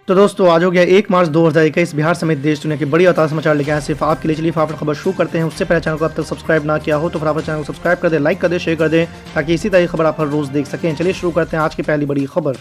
तो दोस्तों आज हो गया 1 मार्च 2021। बिहार समेत देश दुनिया के बड़ी और ताज़ा समाचार लेके आए सिर्फ आपके लिए। चलिए फटाफट खबर शुरू करते हैं। उससे पहले चैनल को अब तक सब्सक्राइब ना किया हो तो फटाफट चैनल को सब्सक्राइब कर दें, लाइक कर दें, शेयर कर दें ताकि इसी तरह की खबर आप हर रोज देख सकें। चलिए शुरू करते हैं आज की पहली बड़ी खबर।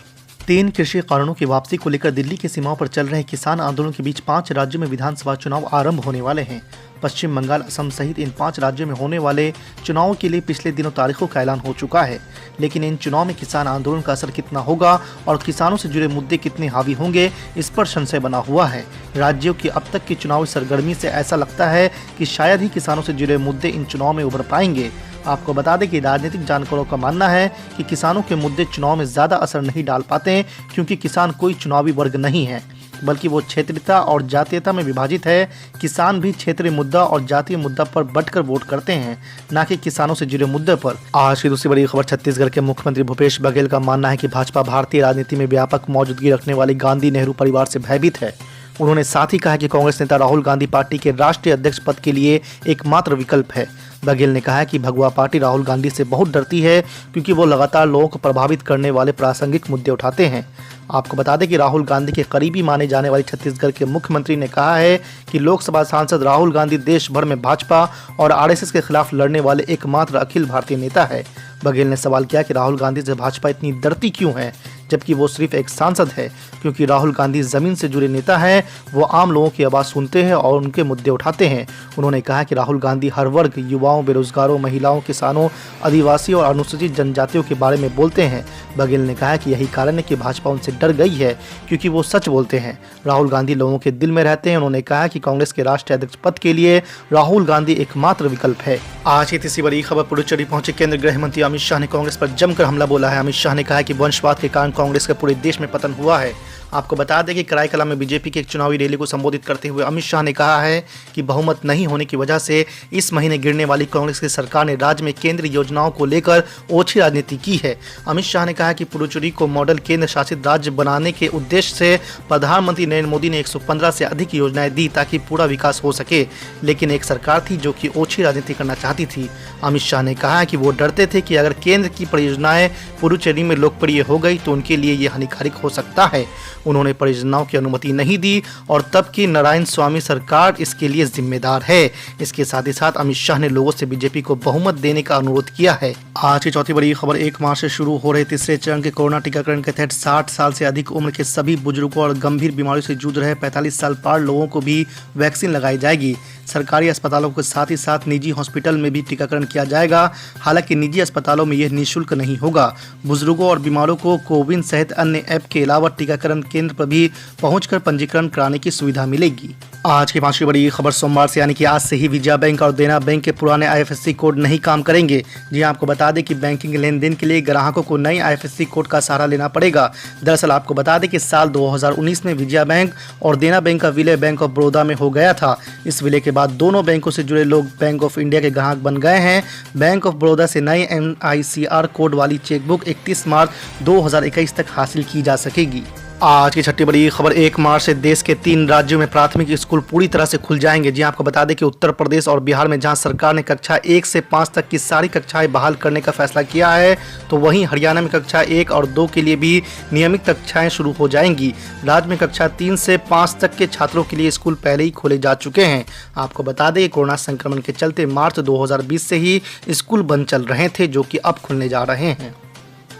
3 कृषि कानूनों की वापसी को लेकर दिल्ली की सीमाओं पर चल रहे किसान आंदोलन के बीच 5 राज्यों में विधानसभा चुनाव आरंभ होने वाले हैं। पश्चिम बंगाल, असम सहित इन 5 राज्यों में होने वाले चुनावों के लिए पिछले दिनों तारीखों का ऐलान हो चुका है, लेकिन इन चुनाव में किसान आंदोलन का असर कितना होगा और किसानों से जुड़े मुद्दे कितने हावी होंगे, इस पर संशय बना हुआ है। राज्यों की अब तक की चुनावी सरगर्मी से ऐसा लगता है कि शायद ही किसानों से जुड़े मुद्दे इन चुनाव में उभर पाएंगे। आपको बता दें कि राजनीतिक जानकारों का मानना है कि किसानों के मुद्दे चुनाव में ज्यादा असर नहीं डाल पाते, क्योंकि किसान कोई चुनावी वर्ग नहीं है, बल्कि वो क्षेत्रीयता और जातीयता में विभाजित है। किसान भी क्षेत्रीय मुद्दा और जातीय मुद्दा पर बंटकर वोट करते हैं, न कि किसानों से जुड़े मुद्दे पर। आज की दूसरी बड़ी खबर। छत्तीसगढ़ के मुख्यमंत्री भूपेश बघेल का मानना है कि भाजपा भारतीय राजनीति में व्यापक मौजूदगी रखने वाली गांधी नेहरू परिवार से भयभीत है। उन्होंने साथ ही कहा कि कांग्रेस नेता राहुल गांधी पार्टी के राष्ट्रीय अध्यक्ष पद के लिए एकमात्र विकल्प है। बघेल ने कहा कि भगवा पार्टी राहुल गांधी से बहुत डरती है, क्योंकि वो लगातार लोगों को प्रभावित करने वाले प्रासंगिक मुद्दे उठाते हैं। आपको बता दें कि राहुल गांधी के करीबी माने जाने वाले छत्तीसगढ़ के मुख्यमंत्री ने कहा है कि लोकसभा सांसद राहुल गांधी देश भर में भाजपा और आरएसएस के खिलाफ लड़ने वाले एकमात्र अखिल भारतीय नेता है। बघेल ने सवाल किया कि राहुल गांधी से भाजपा इतनी डरती क्यों है, जबकि वो सिर्फ एक सांसद है। क्योंकि राहुल गांधी जमीन से जुड़े नेता हैं, वो आम लोगों की आवाज़ सुनते हैं और उनके मुद्दे उठाते हैं। उन्होंने कहा कि राहुल गांधी हर वर्ग, युवाओं, बेरोजगारों, महिलाओं, किसानों, आदिवासी और अनुसूचित जनजातियों के बारे में बोलते हैं। बघेल ने कहा कि यही कारण है कि भाजपा उनसे डर गई है, क्योंकि वो सच बोलते हैं। राहुल गांधी लोगों के दिल में रहते हैं। उन्होंने कहा कि कांग्रेस के राष्ट्रीय अध्यक्ष पद के लिए राहुल गांधी एकमात्र विकल्प है। आज की तीसरी बड़ी खबर। पुडुचेरी पहुंचे केंद्रीय गृह मंत्री अमित शाह ने कांग्रेस पर जमकर हमला बोला है। अमित शाह ने कहा कि वंशवाद के कारण कांग्रेस के पूरे देश में पतन हुआ है। आपको बता दें कि कराईकला में बीजेपी की एक चुनावी रैली को संबोधित करते हुए अमित शाह ने कहा है कि बहुमत नहीं होने की वजह से इस महीने गिरने वाली कांग्रेस की सरकार ने राज्य में केंद्रीय योजनाओं को लेकर ओछी राजनीति की है। अमित शाह ने कहा कि पुडुचेरी को मॉडल केंद्र शासित राज्य बनाने के उद्देश्य से प्रधानमंत्री नरेंद्र मोदी ने 115 से अधिक योजनाएं दी ताकि पूरा विकास हो सके, लेकिन एक सरकार थी जो कि ओछी राजनीति करना चाहती थी। अमित शाह ने कहा कि वो डरते थे कि अगर केंद्र की परियोजनाएं पुडुचेरी में लोकप्रिय हो गई तो उनके लिए ये हानिकारक हो सकता है। उन्होंने परियोजनाओं की अनुमति नहीं दी और तब की नारायण स्वामी सरकार इसके लिए जिम्मेदार है। इसके साथ ही साथ अमित शाह ने लोगों से बीजेपी को बहुमत देने का अनुरोध किया है। आज की चौथी बड़ी खबर। 1 मार्च से शुरू हो रहे तीसरे चरण के कोरोना टीकाकरण के तहत 60 साल से अधिक उम्र के सभी बुजुर्गों और गंभीर बीमारियों से जूझ रहे 45 साल पार लोगों को भी वैक्सीन लगाई जाएगी। सरकारी अस्पतालों के साथ ही साथ निजी हॉस्पिटल में भी टीकाकरण किया जाएगा। हालांकि निजी अस्पतालों में यह निःशुल्क नहीं होगा। बुजुर्गों और बीमारों को कोविन सहित अन्य ऐप के अलावा टीकाकरण केंद्र पर भी पहुंचकर पंजीकरण कराने की सुविधा मिलेगी। आज की 5वीं बड़ी खबर। सोमवार से यानी कि आज से ही विजया बैंक और देना बैंक के पुराने IFSC कोड नहीं काम करेंगे। जी आपको बता दें कि बैंकिंग लेन देन के लिए ग्राहकों को नई IFSC कोड का सहारा लेना पड़ेगा। दरअसल आपको बता दें कि साल 2019 में विजया बैंक और देना बैंक का विलय बैंक ऑफ बड़ौदा में हो गया था। इस विलय के बाद दोनों बैंकों से जुड़े लोग बैंक ऑफ इंडिया के ग्राहक बन गए हैं। बैंक ऑफ बड़ौदा से नई NICR कोड वाली चेकबुक 31 मार्च 2021 तक हासिल की जा सकेगी। आज की छठी बड़ी खबर। 1 मार्च से देश के 3 राज्यों में प्राथमिक स्कूल पूरी तरह से खुल जाएंगे। जी आपको बता दें कि उत्तर प्रदेश और बिहार में जहां सरकार ने कक्षा 1 से 5 तक की सारी कक्षाएं बहाल करने का फैसला किया है, तो वहीं हरियाणा में कक्षा 1 और 2 के लिए भी नियमित कक्षाएं शुरू हो जाएंगी। राज्य में कक्षा 3 से 5 तक के छात्रों के लिए स्कूल पहले ही खोले जा चुके हैं। आपको बता दें कि कोरोना संक्रमण के चलते मार्च 2020 से ही स्कूल बंद चल रहे थे, जो कि अब खुलने जा रहे हैं।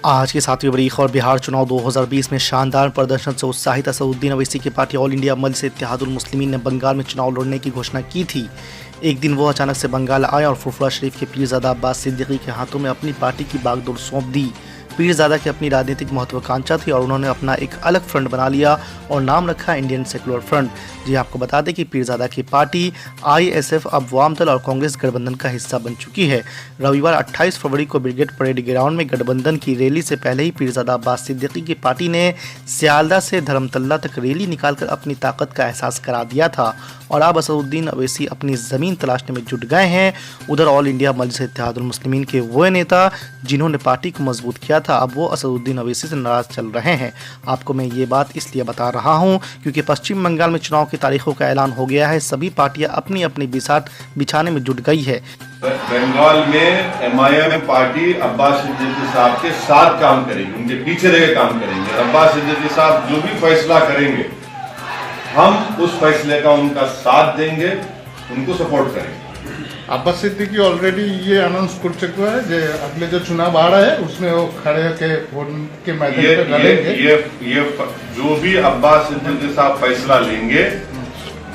आज की 7वीं बड़ी खबर। बिहार चुनाव 2020 में शानदार प्रदर्शन से उत्साहित असदुद्दीन ओवैसी की पार्टी ऑल इंडिया मजलिस इत्तेहादुल मुस्लिमीन ने बंगाल में चुनाव लड़ने की घोषणा की थी। एक दिन वो अचानक से बंगाल आए और फुरफुरा शरीफ के पीरजादा अब्बास सिद्दीकी के हाथों में अपनी पार्टी की बागडोर सौंप दी। पीरजादा की अपनी राजनीतिक महत्वाकांक्षा थी और उन्होंने अपना एक अलग फ्रंट बना लिया और नाम रखा इंडियन सेकुलर फ्रंट। जी आपको बता दें कि पीरजादा की पार्टी ISF अब वाम दल और कांग्रेस गठबंधन का हिस्सा बन चुकी है। रविवार 28 फरवरी को ब्रिगेड परेड ग्राउंड में गठबंधन की रैली से पहले ही पीरजादा अब्बास सिद्दीकी की पार्टी ने सियालदा से धर्मतल्ला तक रैली निकालकर अपनी ताकत का एहसास करा दिया था और अब असदुद्दीन ओवैसी अपनी जमीन तलाशने में जुट गए हैं। उधर ऑल इंडिया मजलिस इत्तेहादुल मुस्लिमीन के वो नेता जिन्होंने पार्टी को मजबूत किया था, अब वो असदुद्दीन ओवैसी से नाराज चल रहे हैं। आपको मैं ये बात इसलिए बता रहा हूँ क्योंकि पश्चिम बंगाल में चुनाव की तारीखों का ऐलान हो गया है। सभी पार्टियां अपनी अपनी बिसात बिछाने में जुट गई है। बंगाल में एमआईएम पार्टी अब्बास सिद्दीकी साहब के साथ काम करेगी, उनके पीछे रह काम करेंगे। अब्बास सिद्दीकी साहब जो भी फैसला करेंगे हम उस फैसले का उनका साथ देंगे, उनको सपोर्ट करेंगे। अब्बास सिद्दीकी ऑलरेडी ये अनाउंस कर चुका है कि अगले जो चुनाव आ रहा है उसमें वो खड़े के वोट के मैदान पे लड़ेंगे। ये जो भी अब्बास सिद्दीकी साहब फैसला लेंगे,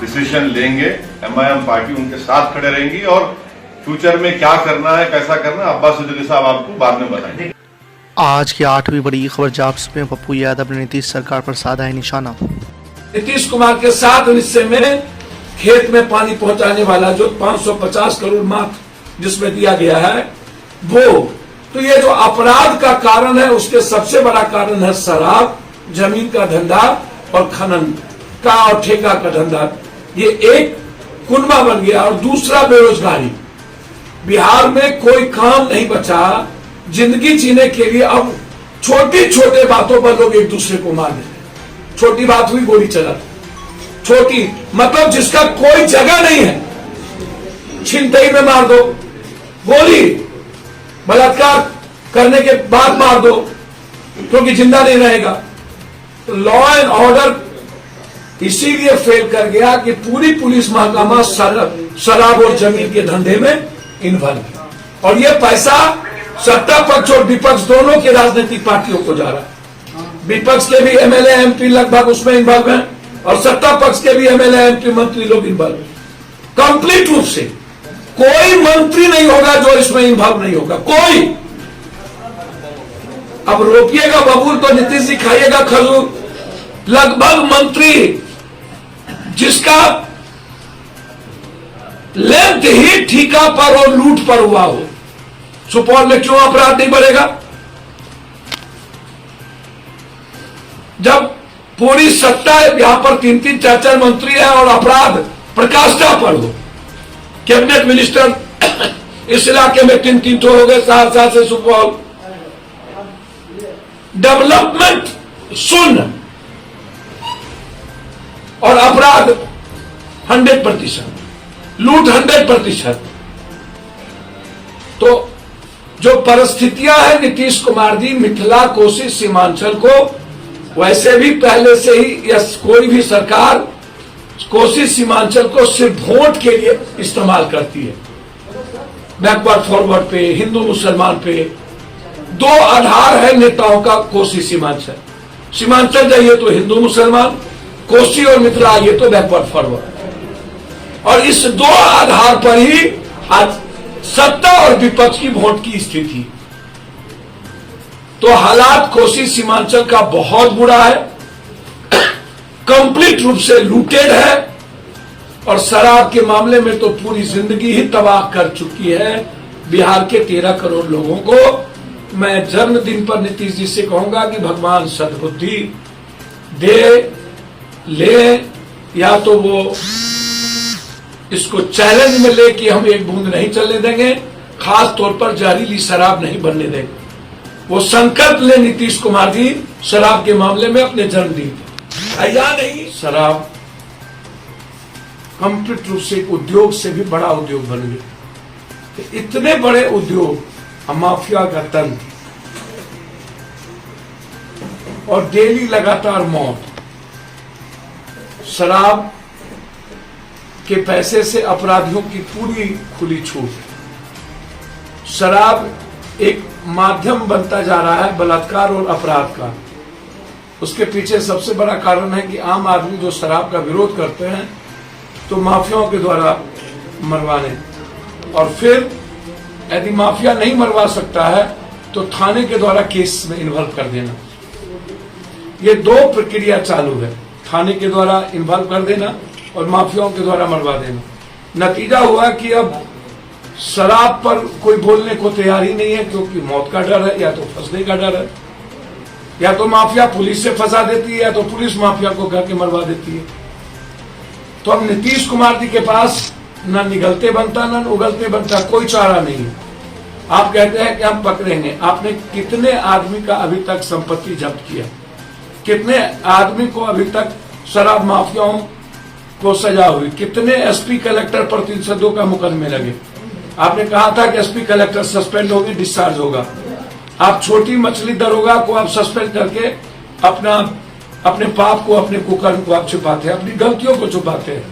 डिसीजन लेंगे, एमआईएम पार्टी उनके साथ खड़े रहेंगी और फ्यूचर में क्या करना है, कैसा करना है, अब्बास सिद्दीकी साहब आपको बाद में बताएंगे। आज की 8वीं बड़ी खबर जाप्स में पप्पू यादव ने नीतीश सरकार पर साधा है निशाना। नीतीश कुमार के 7 हिस्से में खेत में पानी पहुंचाने वाला जो 550 करोड़ मात्र जिसमें दिया गया है वो, तो ये जो अपराध का कारण है उसके सबसे बड़ा कारण है शराब, जमीन का धंधा और खनन का और ठेका का धंधा। ये एक कुनबा बन गया। और दूसरा बेरोजगारी, बिहार में कोई काम नहीं बचा। जिंदगी जीने के लिए अब छोटी छोटे बातों पर लोग एक दूसरे को मार देते। छोटी बात हुई गोली चला, छोटी मतलब जिसका कोई जगह नहीं है, छिनतई में मार दो गोली, बलात्कार करने के बाद मार दो क्योंकि जिंदा नहीं रहेगा। तो लॉ एंड ऑर्डर इसीलिए फेल कर गया कि पूरी पुलिस महकमा शराब और जमीन के धंधे में इन्वॉल्व, और ये पैसा सत्ता पक्ष और विपक्ष दोनों के राजनीतिक पार्टियों को जा रहा है। विपक्ष के भी एमएलए एमपी लगभग उसमें इन्वॉल्व हैं और सत्ता पक्ष के भी एमएलए एमपी मंत्री लोग इन्वॉल्व हैं। कंप्लीट रूप से कोई मंत्री नहीं होगा जो इसमें इन्वॉल्व नहीं होगा, कोई। अब रोपिएगा बबूल तो नीतीश जी खाइएगा खजूर। लगभग मंत्री जिसका लेंथ ही ठिका पर और लूट पर हुआ हो, सुपौल में क्यों अपराध नहीं बढ़ेगा? जब पूरी सत्ता यहां पर 3-3 4-4 मंत्री हैं और अपराध प्रकाष्ठा पर हो, कैबिनेट मिनिस्टर इस इलाके में 3-3 तो हो गए, सहरसा से सुपौल। डेवलपमेंट शून्य और अपराध 100%, लूट 100%। तो जो परिस्थितियां हैं नीतीश कुमार जी मिथिला कोसी सीमांचल को, वैसे भी पहले से ही कोई भी सरकार कोसी सीमांचल को सिर्फ वोट के लिए इस्तेमाल करती है। बैकवर्ड फॉरवर्ड पे, हिंदू मुसलमान पे, 2 आधार है नेताओं का कोसी सीमांचल। सीमांचल जाइए तो हिंदू मुसलमान, कोसी और मिथिला आइए तो बैकवर्ड फॉरवर्ड। और इस 2 आधार पर ही आज सत्ता और विपक्ष की वोट की स्थिति। तो हालात कोसी सीमांचल का बहुत बुरा है, कंप्लीट रूप से लूटेड है। और शराब के मामले में तो पूरी जिंदगी ही तबाह कर चुकी है बिहार के 13 करोड़ लोगों को। मैं जन्मदिन पर नीतीश जी से कहूंगा कि भगवान सद्बुद्धि दे, ले, या तो वो इसको चैलेंज में ले कि हम एक बूंद नहीं चलने देंगे, खास तौर पर जहरीली शराब नहीं बनने देंगे। वो संकल्प ले नीतीश कुमार जी शराब के मामले में अपने जन्मदिन या नहीं। शराब कंप्लीट रूप से एक उद्योग से भी बड़ा उद्योग बन गया। इतने बड़े उद्योग, माफिया का तंत्र और डेली लगातार मौत, शराब के पैसे से अपराधियों की पूरी खुली छूट। शराब एक माध्यम बनता जा रहा है बलात्कार और अपराध का। उसके पीछे सबसे बड़ा कारण है कि आम आदमी जो शराब का विरोध करते हैं तो माफियाओं के द्वारा मरवाने, और फिर यदि माफिया नहीं मरवा सकता है तो थाने के द्वारा केस में इन्वॉल्व कर देना। ये 2 प्रक्रिया चालू है, थाने के द्वारा इन्वॉल्व कर देना और माफियाओं के द्वारा मरवा देना। नतीजा हुआ कि अब शराब पर कोई बोलने को तैयार ही नहीं है, क्योंकि मौत का डर है, या तो फंसने का डर है, या तो माफिया पुलिस से फंसा देती है, या तो पुलिस माफिया को घर के मरवा देती है। तो अब नीतीश कुमार जी के पास न निगलते बनता न उगलते बनता, कोई चारा नहीं है। आप कहते हैं कि हम पकड़ेंगे। आपने कितने आदमी का अभी तक संपत्ति जब्त किया, कितने आदमी को अभी तक शराब माफियाओं को सजा हुई, कितने एसपी कलेक्टर पर 302 का मुकदमे लगे, आपने कहा था कि एसपी कलेक्टर सस्पेंड होगी, डिस्चार्ज होगा। आप छोटी मछली दरोगा को आप सस्पेंड करके अपने पाप को, अपने कुकर्म को आप छुपाते हैं, अपनी गलतियों को छुपाते हैं।